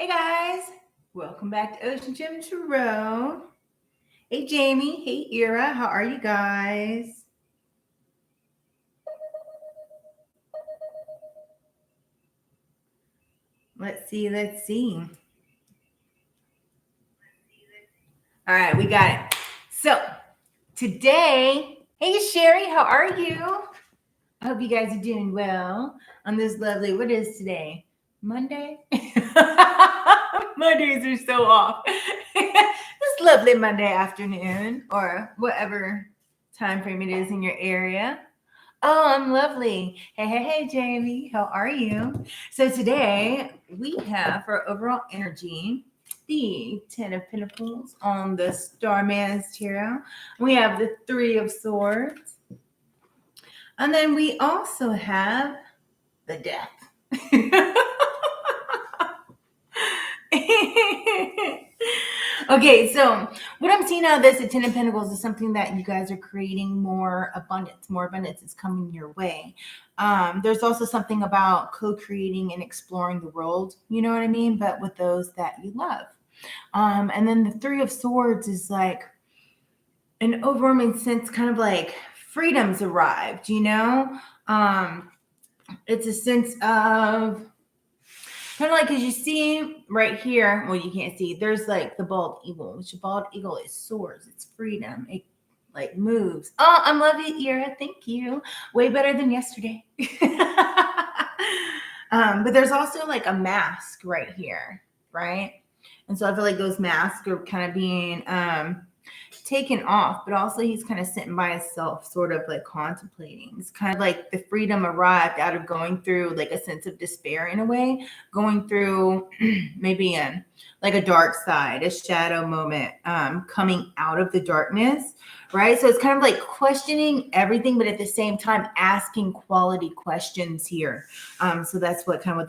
Hey guys, welcome back to OceanGemTarot. Hey Jamie, hey Ira, how are you guys? Let's see. All right, we got it. So today, hey Sherry, how are you? I hope you guys are doing well on this lovely, what is today? Monday? Mondays are so off. This lovely Monday afternoon or whatever time frame it is in your area. Oh, I'm lovely. Hey, Jamie. How are you? So today we have for overall energy the Ten of Pentacles on the Starman's Tarot. We have the Three of Swords. And then we also have the Death. Okay, so what I'm seeing out of this, the Ten of Pentacles, is something that you guys are creating more abundance. More abundance is coming your way. There's also something about co-creating and exploring the world, you know what I mean? But with those that you love. And then the Three of Swords is like an overwhelming sense, kind of like freedom's arrived, you know? It's a sense of kind of like, as you see right here, well, you can't see, there's like the bald eagle, which a bald eagle is soars, it's freedom, it like moves. Oh, I'm loving it, Ira. Thank you. Way better than yesterday. But there's also like a mask right here, right? And so I feel like those masks are kind of being taken off, but also he's kind of sitting by himself, sort of like contemplating. It's kind of like the freedom arrived out of going through like a sense of despair in a way, going through maybe like a dark side, a shadow moment, coming out of the darkness, right? So it's kind of like questioning everything, but at the same time asking quality questions here. So that's what kind of what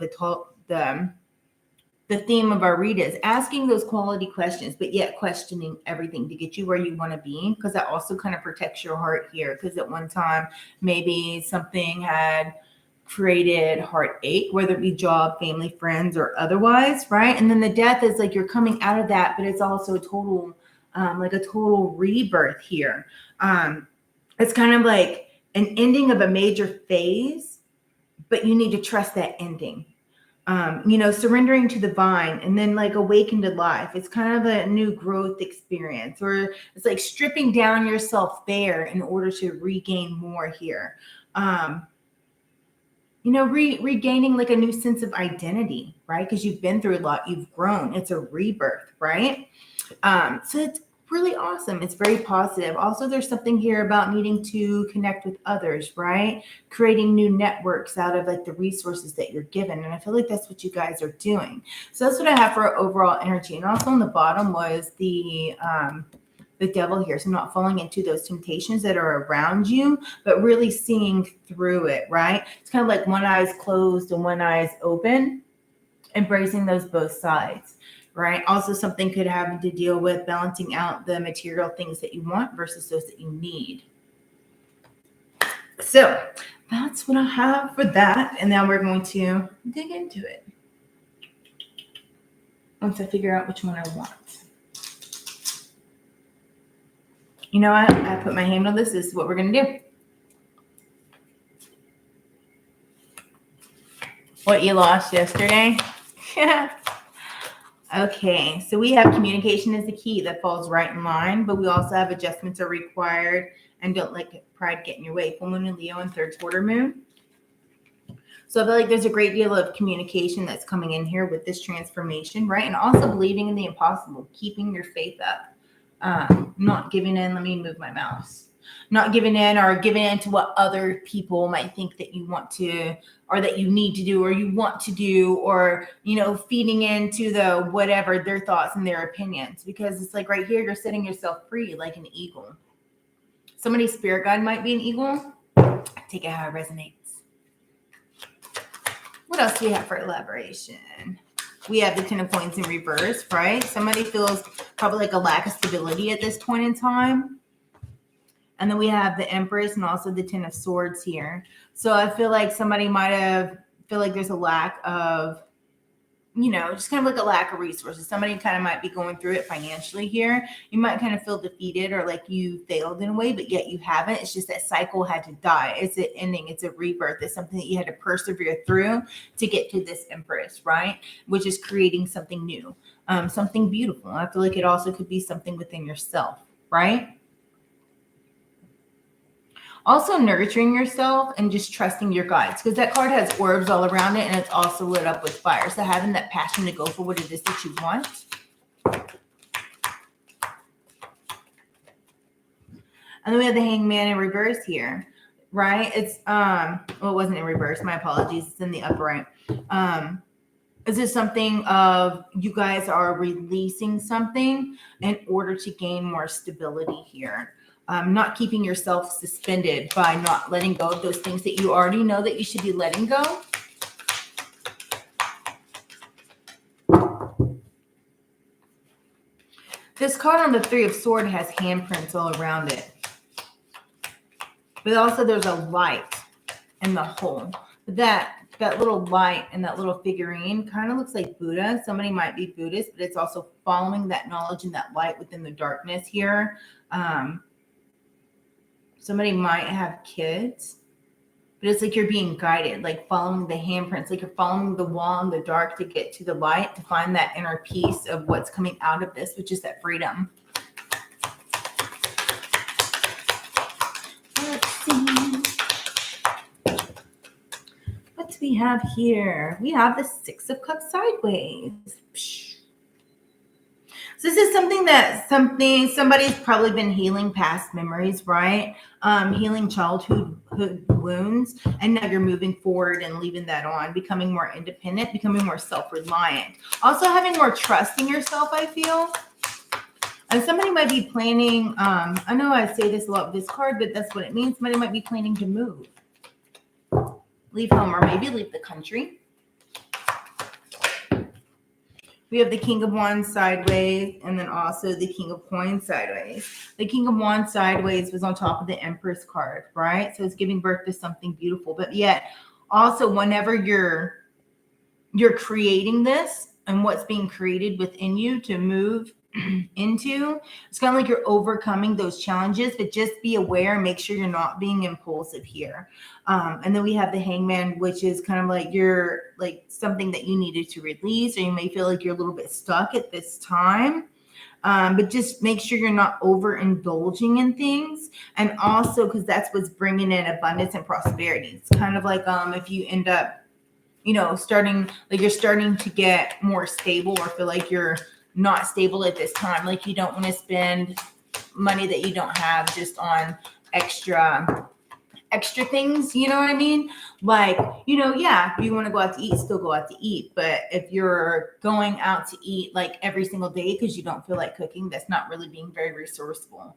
the theme of our read is, asking those quality questions, but yet questioning everything to get you where you want to be, because that also kind of protects your heart here. Because at one time, maybe something had created heartache, whether it be job, family, friends, or otherwise, right? And then the Death is like you're coming out of that, but it's also a total, like a total rebirth here. It's kind of like an ending of a major phase, but you need to trust that ending. Surrendering to the vine and then like awaken to life. It's kind of a new growth experience, or it's like stripping down yourself bare in order to regain more here. Regaining like a new sense of identity, right? Because you've been through a lot, you've grown. It's a rebirth, right? So it's really awesome. It's very positive. Also, there's something here about needing to connect with others, right? Creating new networks out of like the resources that you're given. And I feel like that's what you guys are doing. So that's what I have for overall energy. And also on the bottom was the devil here. So not falling into those temptations that are around you, but really seeing through it, right? It's kind of like one eye's closed and one eye's open, embracing those both sides. Right. Also, something could have to deal with balancing out the material things that you want versus those that you need. So that's what I have for that. And now we're going to dig into it once I figure out which one I want. You know what? I put my hand on this. This is what we're going to do. What you lost yesterday? Yeah. Okay, so we have communication as the key that falls right in line, but we also have adjustments are required and don't let pride get in your way. Full moon in Leo and third quarter moon. So I feel like there's a great deal of communication that's coming in here with this transformation, right? And also believing in the impossible, keeping your faith up, not giving in. Let me move my mouse. Not giving in or giving in to what other people might think that you want to, or that you need to do, or you want to do, or, feeding into the whatever their thoughts and their opinions, because it's like right here, you're setting yourself free like an eagle. Somebody's spirit guide might be an eagle. Take it how it resonates. What else do we have for elaboration? We have the Ten of Coins in reverse, right? Somebody feels probably like a lack of stability at this point in time. And then we have the Empress and also the Ten of Swords here. So I feel like somebody might have feel like there's a lack of just kind of like a lack of resources. Somebody kind of might be going through it financially here. You might kind of feel defeated or like you failed in a way, but yet you haven't. It's just that cycle had to die. It's an ending. It's a rebirth. It's something that you had to persevere through to get to this Empress, right? Which is creating something new, something beautiful. I feel like it also could be something within yourself, right? Also nurturing yourself and just trusting your guides, because that card has orbs all around it and it's also lit up with fire. So having that passion to go for what it is that you want. And then we have the Hangman in reverse here, right? It's, well, it wasn't in reverse. My apologies. It's in the upright. Is this something of you guys are releasing something in order to gain more stability here? Not keeping yourself suspended by not letting go of those things that you already know that you should be letting go. This card on the Three of Swords has handprints all around it. But also there's a light in the hole. That little light and that little figurine kind of looks like Buddha. Somebody might be Buddhist, but it's also following that knowledge and that light within the darkness here. Somebody might have kids, but it's like you're being guided, like following the handprints, like you're following the wall in the dark to get to the light, to find that inner peace of what's coming out of this, which is that freedom. Let's see. What do we have here? We have the Six of Cups sideways. So this is something that somebody's probably been healing past memories, right? Healing childhood wounds, and now you're moving forward and leaving that on, becoming more independent, becoming more self-reliant. Also having more trust in yourself, I feel. And somebody might be planning, I know I say this a lot with this card, but that's what it means. Somebody might be planning to move. Leave home or maybe leave the country. We have the King of Wands sideways and then also the King of Coins sideways. The King of Wands sideways was on top of the Empress card, right? So it's giving birth to something beautiful. But yet also whenever you're creating this and what's being created within you to move into, it's kind of like you're overcoming those challenges, but just be aware and make sure you're not being impulsive here. And then we have the Hangman, which is kind of like you're like something that you needed to release, or you may feel like you're a little bit stuck at this time. But just make sure you're not overindulging in things. And also, because that's what's bringing in abundance and prosperity. It's kind of like if you end up, you're starting to get more stable or feel like you're not stable at this time. Like you don't want to spend money that you don't have just on extra things, you know what I mean? Like, yeah, if you want to go out to eat, still go out to eat. But if you're going out to eat like every single day because you don't feel like cooking, that's not really being very resourceful.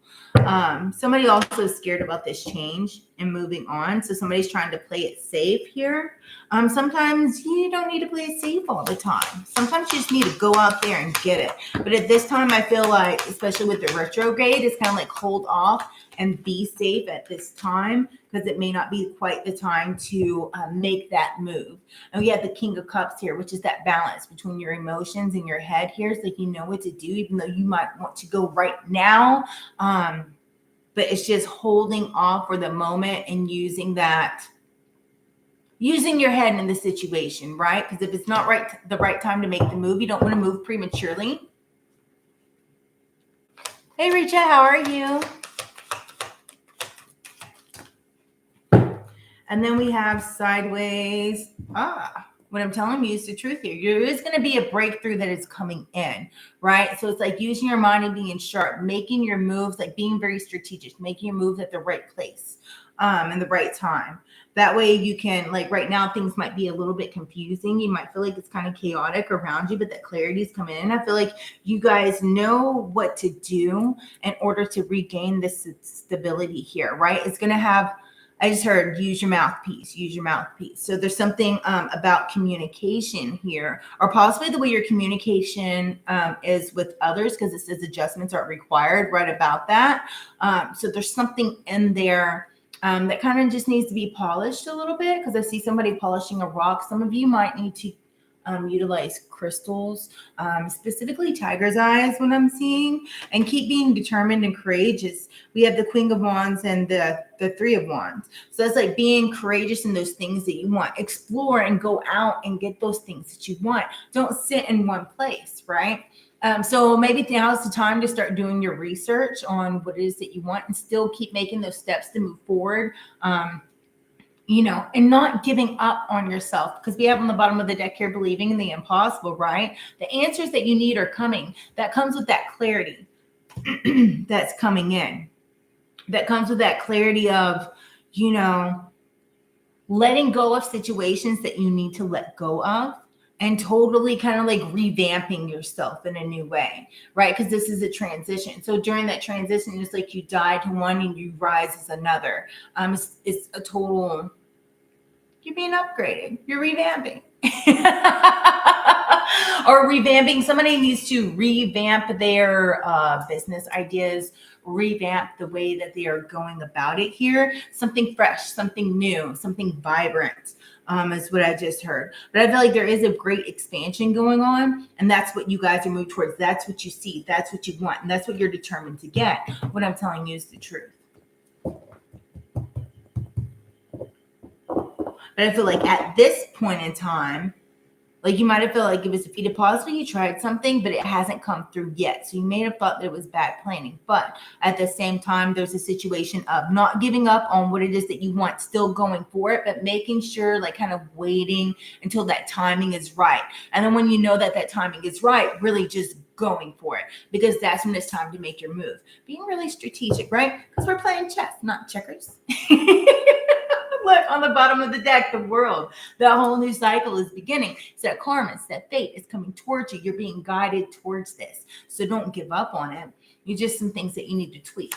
Somebody also is scared about this change and moving on. So somebody's trying to play it safe here. Sometimes you don't need to play it safe all the time. Sometimes you just need to go out there and get it. But at this time, I feel like, especially with the retrograde, it's kind of like hold off and be safe at this time, because it may not be quite the time to make that move. And we have the King of Cups here, which is that balance between your emotions and your head here. It's like you know what to do, even though you might want to go right now. But it's just holding off for the moment and using your head in the situation, right? Because if it's not the right time to make the move, you don't want to move prematurely. Hey, Richa, how are you? And then we have sideways. What I'm telling you is the truth here. There is going to be a breakthrough that is coming in, right? So it's like using your mind and being sharp, making your moves, like being very strategic, making your moves at the right place and the right time. That way you can, like right now, things might be a little bit confusing. You might feel like it's kind of chaotic around you, but that clarity is coming in. I feel like you guys know what to do in order to regain this stability here, right? It's going to have, I just heard use your mouthpiece. So there's something about communication here, or possibly the way your communication is with others, because it says adjustments are required right about that. So there's something in there that kind of just needs to be polished a little bit, because I see somebody polishing a rock. Some of you might need to utilize crystals, specifically tiger's eyes, what I'm seeing, and keep being determined and courageous. We have the Queen of Wands and the Three of Wands. So that's like being courageous in those things that you want. Explore and go out and get those things that you want. Don't sit in one place, right? So maybe now's the time to start doing your research on what it is that you want and still keep making those steps to move forward. And not giving up on yourself, because we have on the bottom of the deck here, believing in the impossible, right? The answers that you need are coming. That comes with that clarity that's coming in. That comes with that clarity of, letting go of situations that you need to let go of, and totally kind of like revamping yourself in a new way, right? Because this is a transition. So during that transition, it's like you die to one and you rise as another. It's a total, you're being upgraded. You're revamping. Or revamping. Somebody needs to revamp their business ideas, revamp the way that they are going about it here. Something fresh, something new, something vibrant. Is what I just heard. But I feel like there is a great expansion going on, and that's what you guys are moving towards. That's what you see. That's what you want, and that's what you're determined to get. What I'm telling you is the truth. But I feel like at this point in time, like you might have felt like it was defeated. Possibly you tried something, but it hasn't come through yet. So you may have thought that it was bad planning. But at the same time, there's a situation of not giving up on what it is that you want, still going for it, but making sure, like kind of waiting until that timing is right. And then when you know that that timing is right, really just going for it, because that's when it's time to make your move. Being really strategic, right? Because we're playing chess, not checkers. Look on the bottom of the deck, the world. That whole new cycle is beginning. It's that karma, it's that fate is coming towards you. You're being guided towards this. So don't give up on it. You just some things that you need to tweak.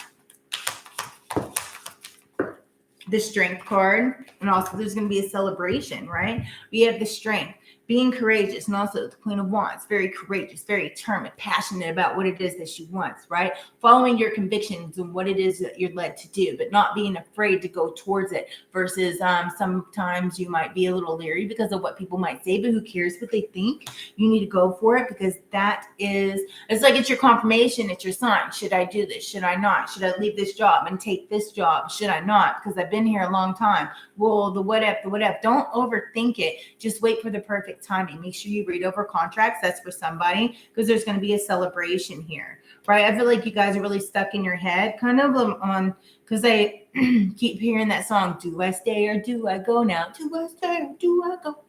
The Strength card, and also there's going to be a celebration, right? We have the Strength, being courageous, and also the Queen of Wands, very courageous, very determined, passionate about what it is that she wants, right? Following your convictions and what it is that you're led to do, but not being afraid to go towards it, versus sometimes you might be a little leery because of what people might say, but who cares what they think? You need to go for it, because that is, it's like it's your confirmation, it's your sign. Should I do this? Should I not? Should I leave this job and take this job? Should I not? Because I've been here a long time. Well, the what if. Don't overthink it. Just wait for the perfect timing. Make sure you read over contracts. That's for somebody, because there's going to be a celebration here, right? I feel like you guys are really stuck in your head, kind of on, because I keep hearing that song, do I stay or do I go now? Do I stay or do I go?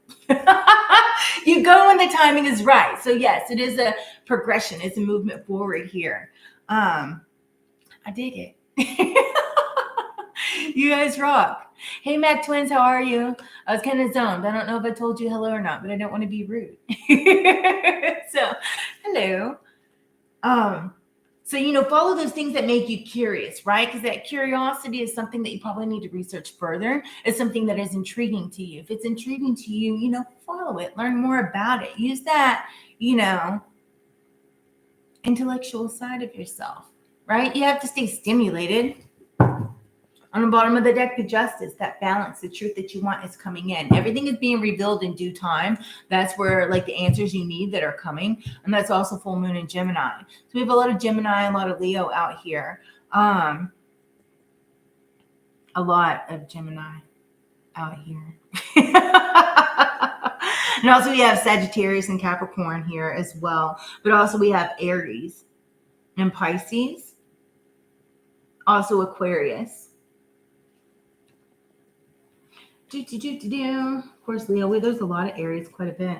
You go when the timing is right. So yes, it is a progression. It's a movement forward here. I dig it. You guys rock. Hey, Mac Twins, how are you? I was kind of zoned. I don't know if I told you hello or not, but I don't want to be rude. So, hello. So, follow those things that make you curious, right? Because that curiosity is something that you probably need to research further. It's something that is intriguing to you. If it's intriguing to you, follow it. Learn more about it. Use that, intellectual side of yourself, right? You have to stay stimulated. On the bottom of the deck, the Justice, that balance, the truth that you want is coming in. Everything is being revealed in due time. That's where like the answers you need that are coming. And that's also full moon in Gemini. So we have a lot of Gemini, a lot of Leo out here. A lot of Gemini out here. And also we have Sagittarius and Capricorn here as well. But also we have Aries and Pisces. Also Aquarius. Of course, Leo. There's a lot of Aries, quite a bit.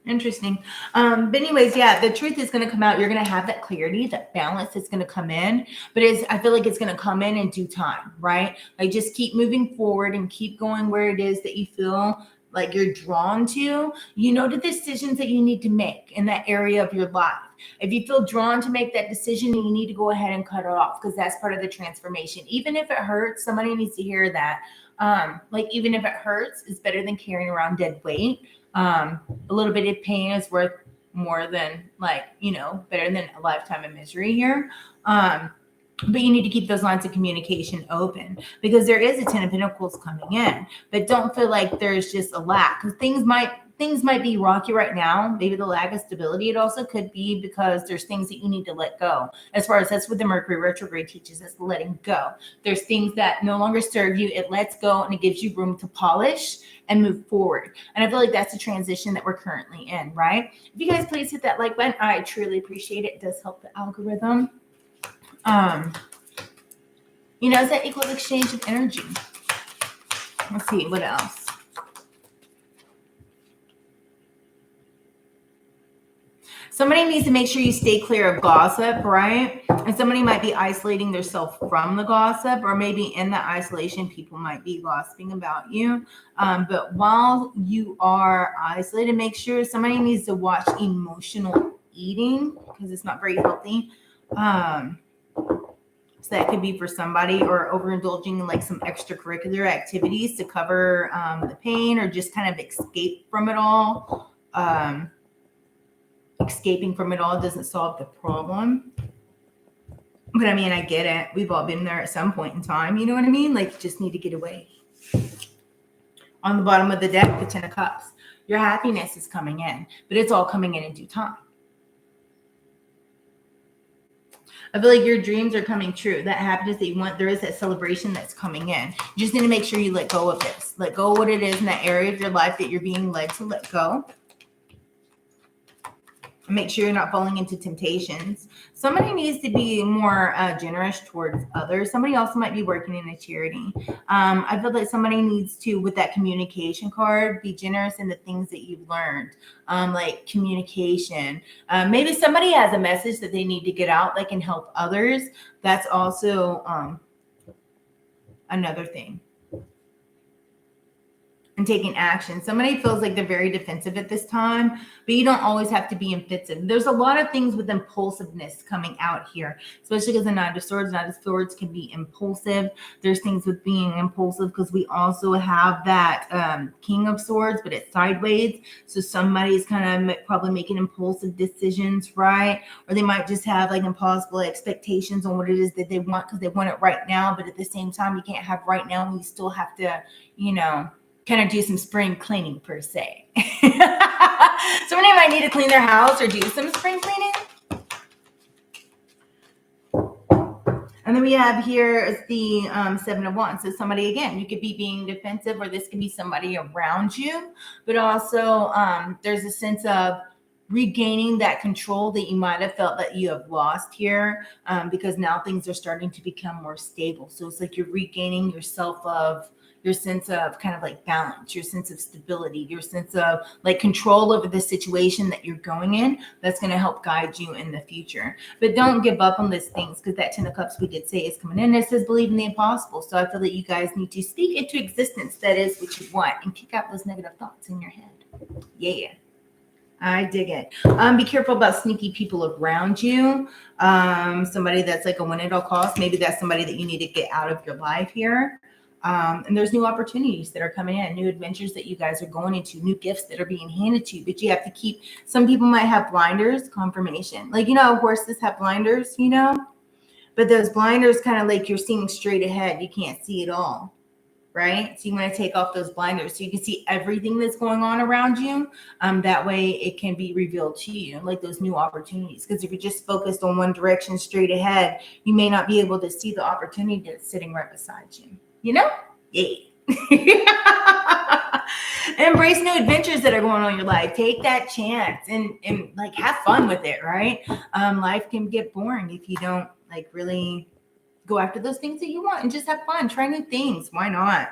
Interesting. But anyways, yeah, the truth is going to come out. You're going to have that clarity, that balance is going to come in. But I feel like it's going to come in due time, right? Like just keep moving forward and keep going where it is that you feel like you're drawn to. The decisions that you need to make in that area of your life. If you feel drawn to make that decision, you need to go ahead and cut it off, because that's part of the transformation. Even if it hurts, somebody needs to hear that. Even if it hurts, it's better than carrying around dead weight. A little bit of pain is worth more than better than a lifetime of misery here. But you need to keep those lines of communication open because there is a 10 of Pentacles coming in. But don't feel like there's just a lack, because things might be rocky right now. Maybe the lack of stability. It also could be because there's things that you need to let go. As far as that's what the Mercury retrograde teaches us, letting go. There's things that no longer serve you. It lets go and it gives you room to polish and move forward. And I feel like that's the transition that we're currently in, right? If you guys please hit that like button, I truly appreciate it. It does help the algorithm. It's that equal exchange of energy. Let's see, what else? Somebody needs to make sure you stay clear of gossip, right? And somebody might be isolating themselves from the gossip, or maybe in the isolation, people might be gossiping about you. But while you are isolated, make sure somebody needs to watch emotional eating because it's not very healthy. So that could be for somebody, or overindulging in like some extracurricular activities to cover the pain, or just kind of escape from it all. Escaping from it all doesn't solve the problem. But I mean, I get it. We've all been there at some point in time. You know what I mean? Like, just need to get away. On the bottom of the deck, the 10 of Cups. Your happiness is coming in, but it's all coming in due time. I feel like your dreams are coming true. That happiness that you want, there is that celebration that's coming in. You just need to make sure you let go of this. Let go of what it is in that area of your life that you're being led to let go. And make sure you're not falling into temptations. Somebody needs to be more generous towards others. Somebody also might be working in a charity. I feel like somebody needs to, with that communication card, be generous in the things that you've learned, like communication. Maybe somebody has a message that they need to get out that can help others. That's also another thing. And taking action. Somebody feels like they're very defensive at this time, but you don't always have to be offensive. There's a lot of things with impulsiveness coming out here, especially because the Nine of Swords. Nine of Swords can be impulsive. There's things with being impulsive because we also have that King of Swords, but it's sideways. So somebody's kind of probably making impulsive decisions, right? Or they might just have like impossible expectations on what it is that they want because they want it right now. But at the same time, you can't have right now. And you still have to, kind of do some spring cleaning per se. Somebody might need to clean their house or do some spring cleaning. And then we have here is the 7 of Wands. So somebody, again, you could be being defensive, or this could be somebody around you. But also there's a sense of regaining that control that you might have felt that you have lost here, because now things are starting to become more stable. So it's like you're regaining your sense of kind of like balance, your sense of stability, your sense of like control over the situation that you're going in. That's going to help guide you in the future. But don't give up on these things, because that 10 of Cups we did say is coming in. It says believe in the impossible. So I feel that you guys need to speak into existence that is what you want and kick out those negative thoughts in your head. Yeah. I dig it. Be careful about sneaky people around you. Somebody that's like a win at all costs. Maybe that's somebody that you need to get out of your life here. And there's new opportunities that are coming in, new adventures that you guys are going into, new gifts that are being handed to you. But you have to keep, some people might have blinders, confirmation. Like, horses have blinders, but those blinders kind of like you're seeing straight ahead. You can't see it all, right? So you want to take off those blinders so you can see everything that's going on around you. That way it can be revealed to you, like those new opportunities. Because if you're just focused on one direction straight ahead, you may not be able to see the opportunity that's sitting right beside you. Yeah. Embrace new adventures that are going on in your life. Take that chance and like have fun with it, right? Life can get boring if you don't like really go after those things that you want and just have fun. Try new things. Why not?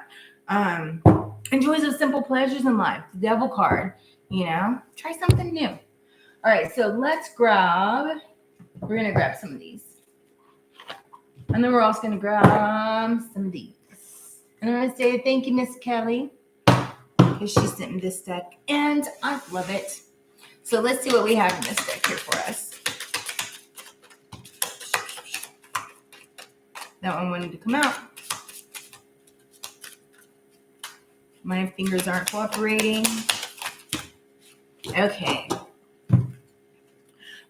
Enjoy those simple pleasures in life. The Devil card, try something new. All right, so we're going to grab some of these. And then we're also going to grab some of these. And I'm going to say thank you, Miss Kelly, because she sent me this deck, and I love it. So let's see what we have in this deck here for us. That one wanted to come out. My fingers aren't cooperating. Okay.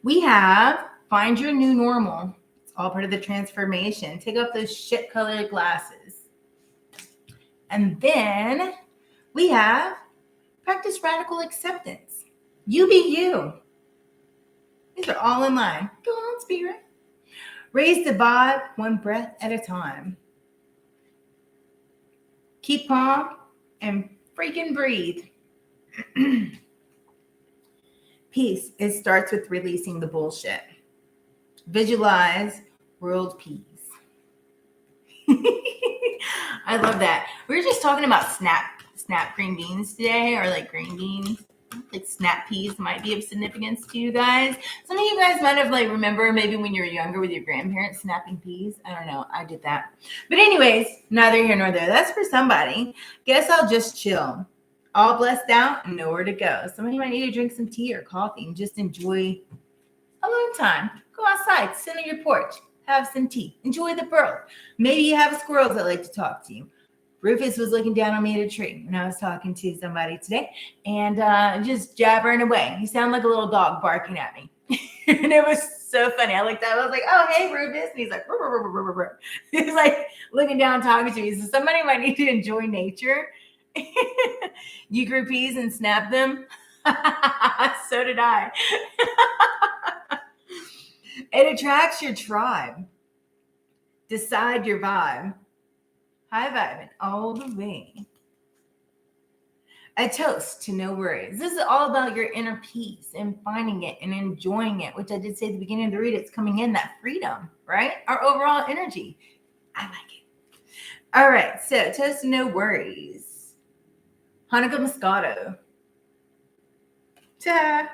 We have Find Your New Normal. It's all part of the transformation. Take off those shit-colored glasses. And then we have practice radical acceptance. You be you. These are all in line. Go on, Spirit. Raise the vibe one breath at a time. Keep calm and freaking breathe. Peace. It starts with releasing the bullshit. Visualize world peace. I love that. We were just talking about snap green beans today, or like green beans. Like snap peas might be of significance to you guys. Some of you guys might have like remember maybe when you were younger with your grandparents snapping peas. I don't know. I did that. But anyways, neither here nor there. That's for somebody. Guess I'll just chill. All blessed out and nowhere to go. Some of you might need to drink some tea or coffee and just enjoy alone time. Go outside, sit on your porch, have some tea, enjoy the world. Maybe you have squirrels that like to talk to you. Rufus was looking down on me at a tree when I was talking to somebody today and just jabbering away. He sounded like a little dog barking at me. And it was so funny. I looked up, I was like, oh, hey, Rufus. And he's like, burr, burr, burr, burr, burr. He's like looking down, talking to me. So somebody might need to enjoy nature. You grew peas and snapped them. So did I. It attracts your tribe. Decide your vibe. High vibing all the way. A toast to no worries. This is all about your inner peace and finding it and enjoying it, which I did say at the beginning of the read. It's coming in that freedom, right? Our overall energy. I like it. All right. So toast to no worries. Hanukkah Moscato. Ta.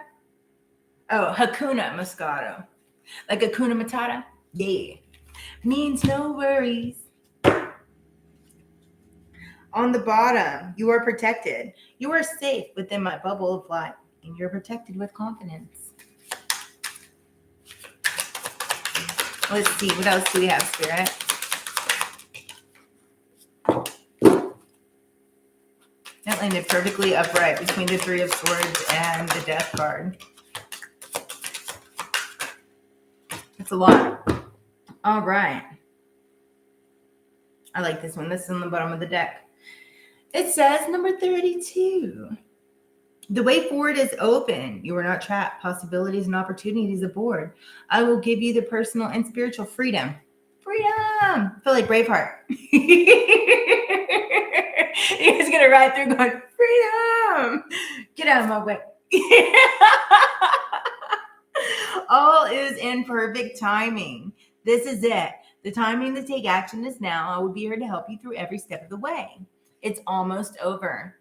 Oh, Hakuna Moscato. Like Hakuna Matata? Yeah. Means no worries. On the bottom, you are protected. You are safe within my bubble of light, and you're protected with confidence. Let's see. What else do we have, Spirit? That landed perfectly upright between the Three of Swords and the Death card. That's a lot. All right. I like this one. This is on the bottom of the deck. It says number 32. The way forward is open. You are not trapped. Possibilities and opportunities aboard. I will give you the personal and spiritual freedom. Freedom. I feel like Braveheart. You guys gonna ride through going, freedom. Get out of my way. All is in perfect timing. This is it. The timing to take action is now. I will be here to help you through every step of the way. It's almost over.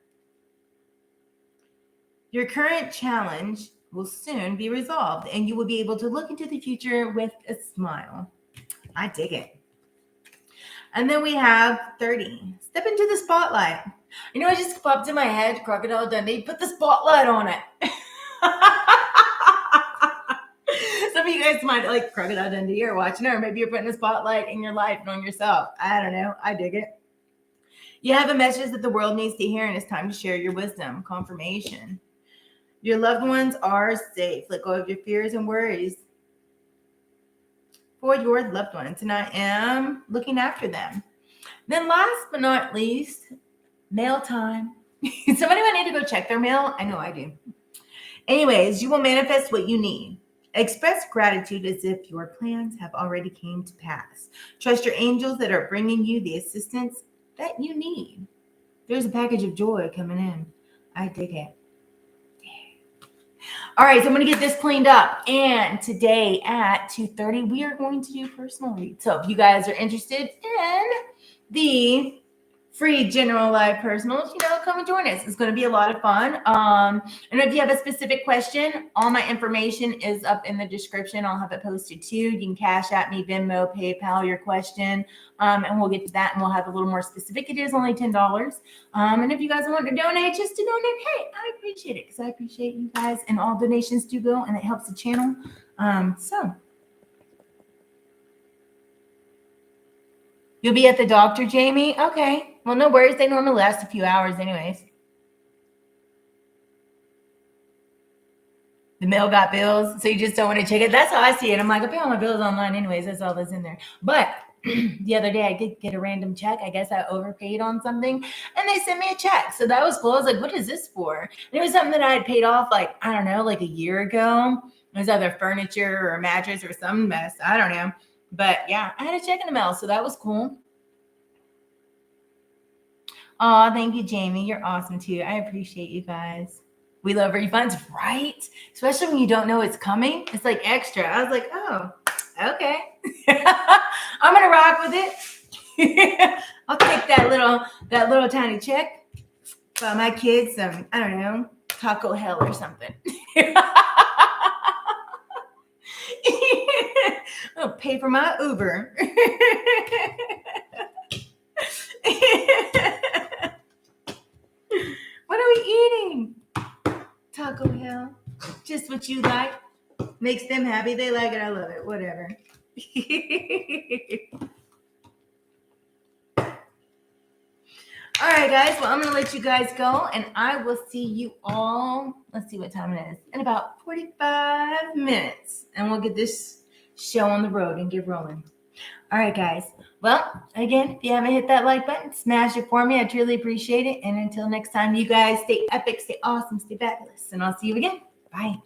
Your current challenge will soon be resolved, and you will be able to look into the future with a smile. I dig it. And then we have 30. Step into the spotlight. You know, I just popped in my head, Crocodile Dundee, put the spotlight on it. Some of you guys might like Crocodile Dundee or watching it, or maybe you're putting a spotlight in your life and on yourself. I don't know. I dig it. You have a message that the world needs to hear, and it's time to share your wisdom. Confirmation. Your loved ones are safe. Let go of your fears and worries for your loved ones, and I am looking after them. Then last but not least, mail time. Somebody might need to go check their mail. I know I do. Anyways, you will manifest what you need. Express gratitude as if your plans have already came to pass. Trust your angels that are bringing you the assistance that you need. There's a package of joy coming in. I dig it. Yeah. All right, so I'm going to get this cleaned up. And today at 2:30, we are going to do personal reads. So if you guys are interested in the free general live personals, come and join us. It's going to be a lot of fun. And if you have a specific question, all my information is up in the description. I'll have it posted too. You can cash at me, Venmo, PayPal, your question. And we'll get to that and we'll have a little more specific. It is only $10. And if you guys want to donate, just to donate, hey, I appreciate it because I appreciate you guys, and all donations do go and it helps the channel. So you'll be at the doctor, Jamie? Okay. Well, no worries. They normally last a few hours anyways. The mail got bills, so you just don't want to check it. That's how I see it. I'm like, I pay all my bills online anyways. That's all that's in there. But the other day I did get a random check. I guess I overpaid on something, and they sent me a check. So that was cool. I was like, what is this for? And it was something that I had paid off, like, I don't know, like a year ago. It was either furniture or a mattress or some mess. I don't know. But yeah, I had a check in the mail, so that was cool. Oh, thank you, Jamie. You're awesome too. I appreciate you guys. We love refunds, right? Especially when you don't know it's coming. It's like extra. I was like, oh, okay. I'm gonna rock with it. I'll take that little tiny check. Buy my kids some, I don't know, Taco Hell or something. I'll pay for my Uber. What are we eating? Taco Hell. Just what you like. Makes them happy. They like it. I love it. Whatever. All right, guys. Well, I'm going to let you guys go, and I will see you all. Let's see what time it is. In about 45 minutes, and we'll get this show on the road and get rolling. All right, guys. Well, again, if you haven't hit that like button, smash it for me. I truly appreciate it. And until next time, you guys stay epic, stay awesome, stay fabulous. And I'll see you again. Bye.